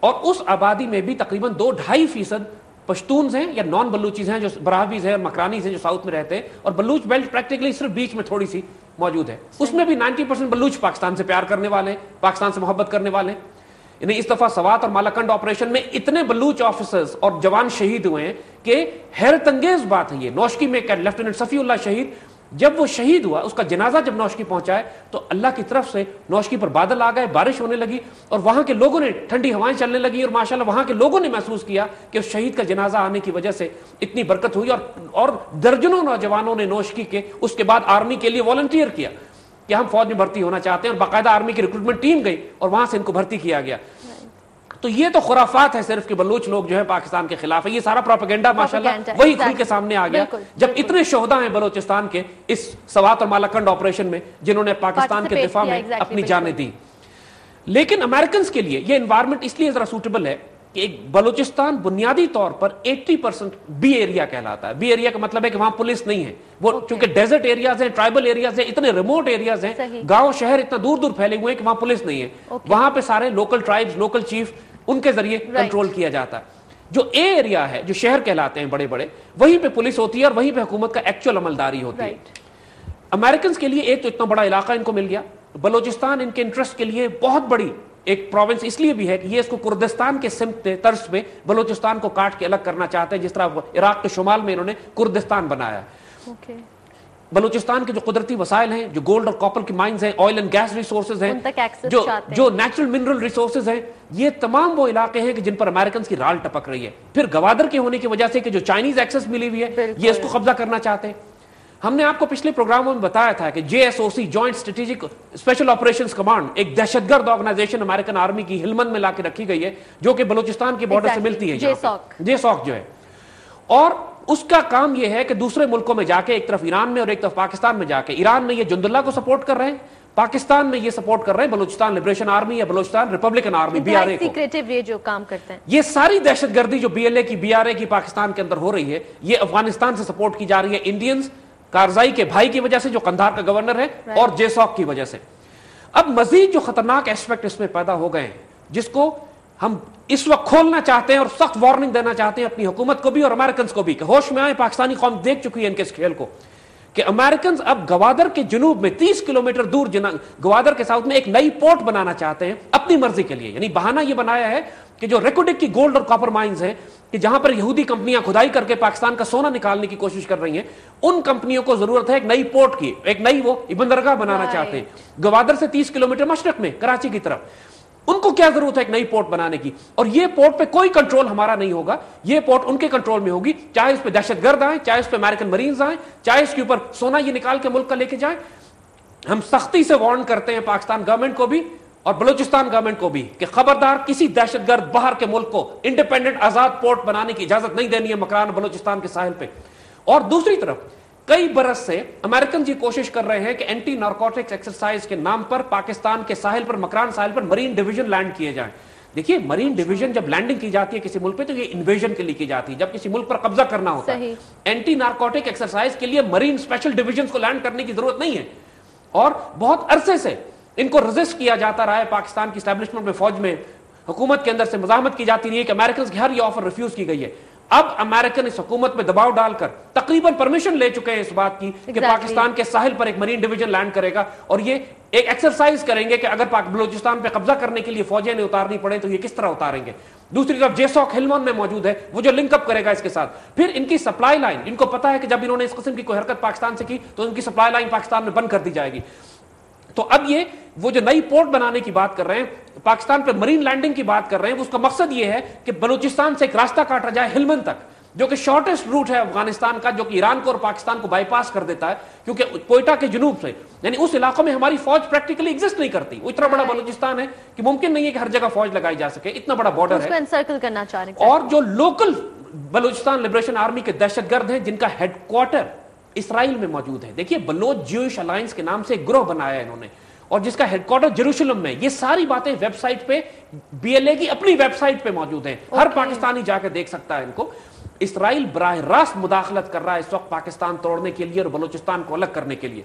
اور اس آبادی میں بھی تقریباً 2-2.5% پشتونز ہیں یا نان بلوچیز ہیں جو براہویز ہیں اور مکرانیز ہیں جو ساؤتھ میں رہتے ہیں, اور بلوچ بیلٹ پریکٹیکلی صرف بیچ میں تھوڑی سی موجود ہے. اس میں بھی 90% بلوچ پاکستان سے پیار کرنے والے ہیں, پاکستان سے محبت کرنے والے ہیں. یعنی اس دفعہ سوات اور مالاکنڈ آپریشن میں اتنے بلوچ آفیسرز اور جوان شہید ہوئے ہیں کہ حیرت انگیز بات ہے یہ. نوشکی میں لیفٹیننٹ صفی اللہ شہید, جب وہ شہید ہوا, اس کا جنازہ جب نوشکی پہنچا ہے تو اللہ کی طرف سے نوشکی پر بادل آ گئے, بارش ہونے لگی, اور وہاں کے لوگوں نے ٹھنڈی ہوائیں چلنے لگی, اور ماشاءاللہ وہاں کے لوگوں نے محسوس کیا کہ اس شہید کا جنازہ آنے کی وجہ سے اتنی برکت ہوئی, اور درجنوں نوجوانوں نے نوشکی کے اس کے بعد آرمی کے لیے والنٹیئر کیا کہ ہم فوج میں بھرتی ہونا چاہتے ہیں, اور باقاعدہ آرمی کی ریکروٹمنٹ ٹیم گئی اور وہاں سے ان کو بھرتی کیا گیا. تو یہ تو خرافات ہے صرف کہ بلوچ لوگ جو ہے پاکستان کے خلاف ہے. یہ سارا پروپیگنڈا ماشاءاللہ وہی کھل کے سامنے آ گیا جب اتنے شہداء ہیں بلوچستان کے اس سوات اور مالاکنڈ آپریشن میں جنہوں نے پاکستان کے دفاع میں اپنی جانیں دی. لیکن امریکنز کے لیے یہ انوائرمنٹ اس لیے ذرا سوٹیبل ہے کہ ایک بلوچستان بنیادی طور پر 80% بی ایریا کہلاتا ہے. بی ایریا کا مطلب ہے کہ وہاں پولیس نہیں ہے, وہ چونکہ ڈیزرٹ ایریاز ہیں, ٹرائبل ایریاز ہیں, اتنے ریموٹ ایریاز ہیں, گاؤں شہر اتنا دور دور پھیلے ہوئے ہیں کہ وہاں پولیس نہیں ہے. وہاں پہ سارے لوکل ٹرائبز, لوکل چیف, ان کے ذریعے کنٹرول کیا جاتا ہے. جو اے ایریا ہے, جو شہر کہلاتے ہیں بڑے بڑے, وہیں پہ پولیس ہوتی ہے اور وہیں پہ حکومت کا ایکچوئل عملداری ہوتی ہے. امریکنز کے لیے ایک تو اتنا بڑا علاقہ ان کو مل گیا. بلوچستان ان کے انٹرسٹ کے لیے بہت بڑی ایک پروونس اس لیے بھی ہے کہ یہ اس کو کردستان کے سمت طرز پہ بلوچستان کو کاٹ کے الگ کرنا چاہتے ہیں, جس طرح عراق کے شمال میں انہوں نے کردستان بنایا. بلوچستان کے جو قدرتی وسائل ہیں, جو گولڈ اور کاپر کی مائنز ہیں, آئل اینڈ گیس ریسورسز ہیں, جو نیچرل منرل ریسورسز ہیں, یہ تمام وہ علاقے ہیں کہ جن پر امریکنز کی رال ٹپک رہی ہے. پھر گوادر کے ہونے کی وجہ سے کہ جو چائنیز ایکسس ملی ہوئی ہے, یہ اس کو قبضہ کرنا چاہتے ہیں. ہم نے آپ کو پچھلے پروگراموں میں بتایا تھا کہ JSOC joint strategic special operations command ایک دہشت گرد آرگنائزیشن امریکن آرمی کی ہلمند میں لا کے رکھی گئی ہے, جو کہ بلوچستان کے بارڈر سے ملتی ہے. JSOC جو ہے, اور اس کا کام یہ ہے کہ دوسرے ملکوں میں جا کے, ایک طرف ایران میں اور ایک طرف پاکستان میں جا کے, ایران میں یہ جند اللہ کو سپورٹ کر رہے ہیں, پاکستان میں یہ سپورٹ کر رہے ہیں بلوچستان لبریشن آرمی یا بلوچستان ریپبلکن آرمی BRA کو. جو کام کرتے ہیں, یہ ساری دہشت گردی جو BLA کی BRA کی پاکستان کے اندر ہو رہی ہے, یہ افغانستان سے سپورٹ کی جا رہی ہے انڈینز, کارزائی کے بھائی کی وجہ سے جو قندھار کا گورنر ہے, اور JSOC کی وجہ سے. اب مزید جو خطرناک ایسپیکٹ اس میں پیدا ہو گئے ہیں, جس کو ہم اس وقت کھولنا چاہتے ہیں اور سخت وارننگ دینا چاہتے ہیں اپنی حکومت کو بھی اور امریکنز کو بھی, کہ ہوش میں آئے. پاکستانی قوم دیکھ چکی ہے ان کے اس کھیل کو کہ امریکنز اب گوادر کے جنوب میں 30 کلومیٹر دور گوادر کے ساؤتھ میں ایک نئی پورٹ بنانا چاہتے ہیں اپنی مرضی کے لیے. یعنی بہانہ یہ بنایا ہے کہ جو ریکوڈک کی گولڈ اور کاپر مائنز ہیں, کہ جہاں پر یہودی کمپنیاں کھدائی کر کے پاکستان کا سونا نکالنے کی کوشش کر رہی ہیں, ان کمپنیوں کو ضرورت ہے ایک نئی پورٹ کی, ایک نئی وہ بندرگاہ بنانا چاہتے ہیں گوادر سے 30 کلومیٹر مشرق میں کراچی کی طرف. ان کو کیا ضرورت ہے ایک نئی پورٹ بنانے کی, اور یہ پورٹ پہ کوئی کنٹرول ہمارا نہیں ہوگا, یہ پورٹ ان کے کنٹرول میں ہوگی, چاہے اس پہ دہشت گرد آئیں, چاہے اس پہ امریکن مرینز آئیں, چاہے اس کے اوپر سونا یہ نکال کے ملک کا لے کے جائیں. ہم سختی سے وارن کرتے ہیں پاکستان گورنمنٹ کو بھی اور بلوچستان گورنمنٹ کو بھی کہ خبردار کسی دہشت گرد باہر کے ملک کو انڈیپینڈنٹ آزاد پورٹ بنانے کی اجازت نہیں دینی ہے مکران بلوچستان کے ساحل پہ. اور دوسری طرف کئی برس سے امریکن جی کوشش کر رہے ہیں کہ اینٹی نارکوٹکس ایکسرسائز کے نام پر پاکستان کے ساحل پر, مکران ساحل پر مرین ڈویژن لینڈ کیے جائیں. دیکھیے, مرین ڈویژن جب لینڈنگ کی جاتی ہے کسی ملک پہ تو یہ انویژن کے لیے کی جاتی ہے, جب کسی ملک پر قبضہ کرنا ہوتا ہے. اینٹی نارکوٹک ایکسرسائز کے لیے مرین اسپیشل ڈویژنز کو لینڈ کرنے کی ضرورت نہیں ہے, اور بہت عرصے سے ان کو رزسٹ کیا جاتا رہا ہے. پاکستان کی اسٹیبلشمنٹ میں, فوج میں, حکومت کے اندر سے مزاحمت کی جاتی رہی ہے کہ امریکنز کی ہر یہ آفر ریفیوز کی گئی ہے. اب امریکن اس حکومت میں دباؤ ڈال کر تقریباً پرمیشن لے چکے ہیں اس بات کی کہ پاکستان کے ساحل پر ایک مرین ڈویژن لینڈ کرے گا, اور یہ ایک ایکسرسائز کریں گے کہ اگر بلوچستان پہ قبضہ کرنے کے لیے فوجیں نے اتارنی پڑے تو یہ کس طرح اتاریں گے. دوسری طرف JSOC ہلمند میں موجود ہے, وہ جو لنک اپ کرے گا اس کے ساتھ. پھر ان کی سپلائی لائن, ان کو پتا ہے کہ جب انہوں نے اس قسم کی کوئی حرکت پاکستان سے کی تو ان کی سپلائی لائن پاکستان میں بند کر دی جائے گی. تو اب یہ وہ جو نئی پورٹ بنانے کی بات کر رہے ہیں, پاکستان پہ مرین لینڈنگ کی بات کر رہے ہیں, اس کا مقصد یہ ہے کہ بلوچستان سے ایک راستہ کاٹا جائے ہلمند تک, جو کہ شارٹیسٹ روٹ ہے افغانستان کا, جو کہ ایران کو اور پاکستان کو بائی پاس کر دیتا ہے, کیونکہ کوئٹہ کے جنوب سے, یعنی اس علاقوں میں ہماری فوج پریکٹیکلی ایگزسٹ نہیں کرتی. وہ اتنا بڑا بلوچستان ہے کہ ممکن نہیں ہے کہ ہر جگہ فوج لگائی جا سکے, اتنا بڑا بارڈر ہے. انسرکل کرنا چاہ رہے ہیں. اور جو لوکل بلوچستان لبریشن آرمی کے دہشت گرد ہیں, جن کا ہیڈ کوارٹر اسرائیل میں موجود ہے. دیکھیے, بلوچ جیوش الائنس کے نام سے ایک گروہ بنایا ہے انہوں نے, اور جس کا ہیڈ کوارٹر جیروشلم میں. یہ ساری باتیں ویب سائٹ پہ, BLA کی اپنی ویب سائٹ پہ موجود ہیں, ہر پاکستانی جا کے دیکھ سکتا ہے ان کو. اسرائیل براہ راست مداخلت کر رہا ہے اس وقت پاکستان توڑنے کے لیے اور بلوچستان کو الگ کرنے کے لیے.